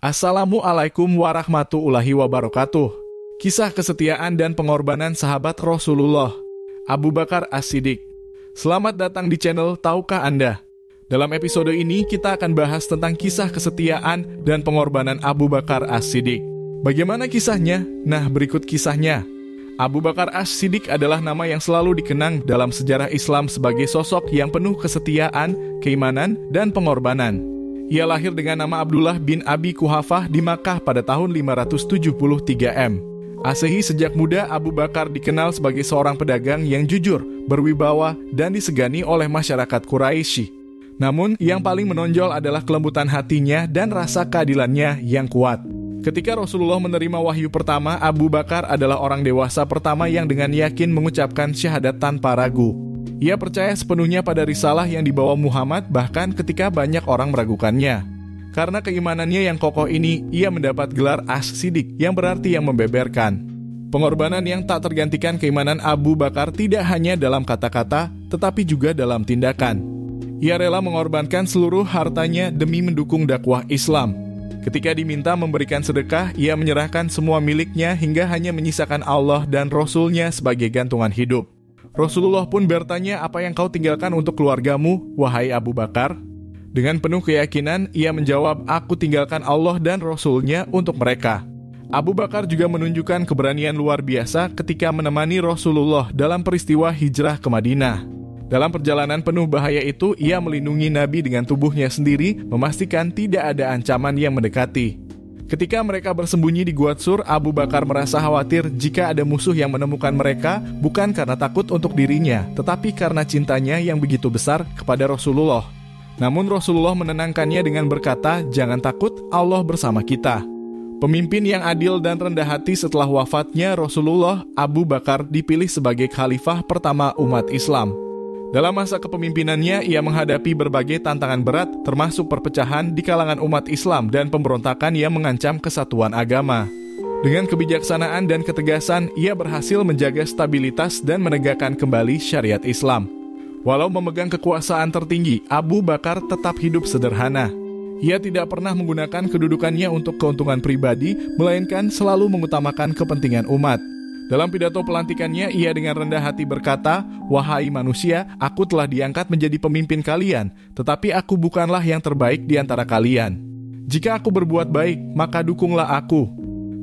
Assalamualaikum warahmatullahi wabarakatuh. Kisah kesetiaan dan pengorbanan sahabat Rasulullah, Abu Bakar As-Siddiq. Selamat datang di channel Tahukah Anda? Dalam episode ini kita akan bahas tentang kisah kesetiaan dan pengorbanan Abu Bakar As-Siddiq. Bagaimana kisahnya? Nah, berikut kisahnya. Abu Bakar As-Siddiq adalah nama yang selalu dikenang dalam sejarah Islam sebagai sosok yang penuh kesetiaan, keimanan, dan pengorbanan. Ia lahir dengan nama Abdullah bin Abi Quhafah di Makkah pada tahun 573 M. Masehi. Sejak muda Abu Bakar dikenal sebagai seorang pedagang yang jujur, berwibawa, dan disegani oleh masyarakat Quraisy. Namun, yang paling menonjol adalah kelembutan hatinya dan rasa keadilannya yang kuat. Ketika Rasulullah menerima wahyu pertama, Abu Bakar adalah orang dewasa pertama yang dengan yakin mengucapkan syahadat tanpa ragu. Ia percaya sepenuhnya pada risalah yang dibawa Muhammad bahkan ketika banyak orang meragukannya. Karena keimanannya yang kokoh ini, ia mendapat gelar As-Siddiq yang berarti yang membeberkan. Pengorbanan yang tak tergantikan keimanan Abu Bakar tidak hanya dalam kata-kata, tetapi juga dalam tindakan. Ia rela mengorbankan seluruh hartanya demi mendukung dakwah Islam. Ketika diminta memberikan sedekah, ia menyerahkan semua miliknya hingga hanya menyisakan Allah dan Rasul-Nya sebagai gantungan hidup. Rasulullah pun bertanya, "Apa yang kau tinggalkan untuk keluargamu, wahai Abu Bakar?" Dengan penuh keyakinan, ia menjawab, "Aku tinggalkan Allah dan Rasul-Nya untuk mereka." Abu Bakar juga menunjukkan keberanian luar biasa ketika menemani Rasulullah dalam peristiwa hijrah ke Madinah. Dalam perjalanan penuh bahaya itu, ia melindungi Nabi dengan tubuhnya sendiri, memastikan tidak ada ancaman yang mendekati. Ketika mereka bersembunyi di Gua Tsur, Abu Bakar merasa khawatir jika ada musuh yang menemukan mereka, bukan karena takut untuk dirinya, tetapi karena cintanya yang begitu besar kepada Rasulullah. Namun Rasulullah menenangkannya dengan berkata, "Jangan takut, Allah bersama kita." Pemimpin yang adil dan rendah hati setelah wafatnya Rasulullah, Abu Bakar dipilih sebagai khalifah pertama umat Islam. Dalam masa kepemimpinannya, ia menghadapi berbagai tantangan berat, termasuk perpecahan di kalangan umat Islam dan pemberontakan yang mengancam kesatuan agama. Dengan kebijaksanaan dan ketegasan, ia berhasil menjaga stabilitas dan menegakkan kembali syariat Islam. Walau memegang kekuasaan tertinggi, Abu Bakar tetap hidup sederhana. Ia tidak pernah menggunakan kedudukannya untuk keuntungan pribadi, melainkan selalu mengutamakan kepentingan umat. Dalam pidato pelantikannya, ia dengan rendah hati berkata, "Wahai manusia, aku telah diangkat menjadi pemimpin kalian, tetapi aku bukanlah yang terbaik di antara kalian. Jika aku berbuat baik, maka dukunglah aku.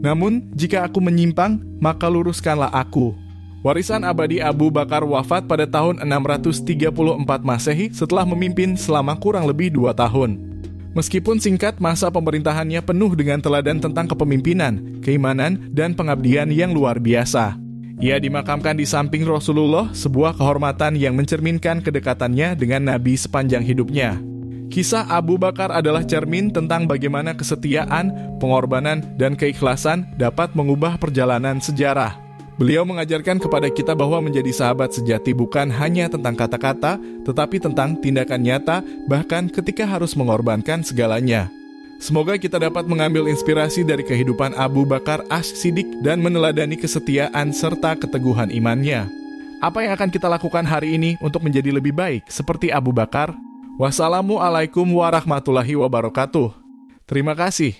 Namun, jika aku menyimpang, maka luruskanlah aku." Warisan abadi Abu Bakar wafat pada tahun 634 Masehi setelah memimpin selama kurang lebih 2 tahun. Meskipun singkat, masa pemerintahannya penuh dengan teladan tentang kepemimpinan, keimanan, dan pengabdian yang luar biasa. Ia dimakamkan di samping Rasulullah, sebuah kehormatan yang mencerminkan kedekatannya dengan Nabi sepanjang hidupnya. Kisah Abu Bakar adalah cermin tentang bagaimana kesetiaan, pengorbanan, dan keikhlasan dapat mengubah perjalanan sejarah. Beliau mengajarkan kepada kita bahwa menjadi sahabat sejati bukan hanya tentang kata-kata, tetapi tentang tindakan nyata, bahkan ketika harus mengorbankan segalanya. Semoga kita dapat mengambil inspirasi dari kehidupan Abu Bakar As-Siddiq dan meneladani kesetiaan serta keteguhan imannya. Apa yang akan kita lakukan hari ini untuk menjadi lebih baik seperti Abu Bakar? Wassalamualaikum warahmatullahi wabarakatuh. Terima kasih.